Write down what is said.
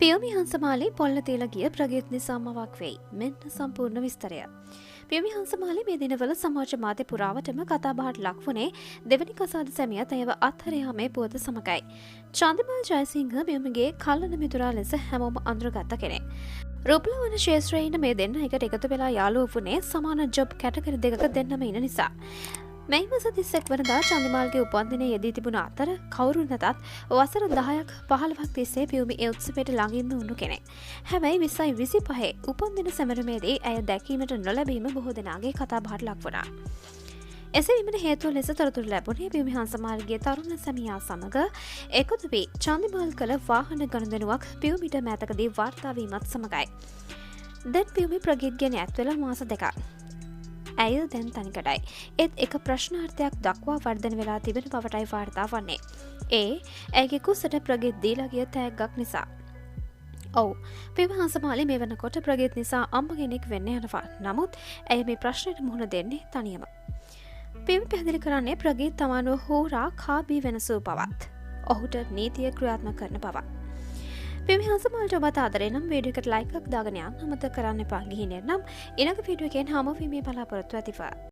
පියුමි හංසමාලි පොල්ල තියලා ගිය ප්‍රගීත් නිසාමවක් වෙයි. මෙන්න සම්පූර්ණ විස්තරය. පියුමි හංසමාලි මේ දිනවල සමාජ මාධ්‍ය පුරාවටම කතාබහට ලක් වුණේ දෙවැනි කසාද සැමියාත් ඇයව අත්හැරයාමේ පුවත සමගයි. චන්දිමල් ජයසිංහ පියුමිගේ කල්ලන මිතුරා ලෙස හැමෝම අඳුරගත්ත කෙනෙක්. රූපලවන ශේත්‍රයේ ඉන්න මේ දෙන්න එකට එකතු වෙලා යාළුවෝ වුණේ සමාන ජොබ් කැටගරි දෙකක දෙන්නම ඉන්න නිසා. මේ මාස 31 වනදා චන්දිමාල්ගේ උපන්දිනයේ යෙදී තිබුණ අතර කවුරු නැතත් වසර 10ක් 15ක් තිස්සේ පියුමි ඒ උත්සවයට ළඟින්ම වුණු කෙනෙක්. හැබැයි 2025 උපන්දින සැමරීමේදී ඇය දැකීමට නොලැබීම බොහෝ දෙනාගේ කතාබහට ලක් වුණා. එසේ වීමට හේතුව ලෙස තොරතුරු ලැබුණේ පියුමි හංසමාල්ගේ තරුණ සැමියා සමග එකතු වී චන්දිමාල් කළ වාහන ගනුදෙනුවක් පියුමිට මෑතකදී වාර්තා වීමත් සමගයි. දැන් පියුමි ප්‍රගීත්ගෙන් ඈත් වෙලා මාස දෙකක්. ඇය දැන් තනිකඩයි. ඒත් එක ප්‍රශ්නාර්ථයක් දක්වා වර්ධන වෙලා තිබෙන බවටයි වාර්තා වන්නේ. ඒ ඇයගේ කුසට ප්‍රගීත් දීලා ගිය තෑග්ගක් නිසා. ඔව්, පියුමි හංසමාලි මේ වෙනකොට ප්‍රගීත් නිසා අම්ම කෙනෙක් වෙන්න යනවා. නමුත් ඇය මේ ප්‍රශ්නෙට මුහුණ දෙන්නේ තනියම. පියුමි පැහැදිලි කරන්නේ ප්‍රගීත් තමන්ව හෝරා කාබී වෙනසූ බවත්. ඔහුට නීතිය ක්‍රියාත්මක කරන බවත්. පියුමි හංසමාලට ඔබත් ආදරේ නම් වීඩියෝ එකට ලයික් එකක් දාගෙන යන්න අමතක කරන්න එපා. ගිහින් එන්නම් ඊළඟ වීඩියෝ එකෙන් හමු වීමේ බලාපොරොත්තු ඇතිව.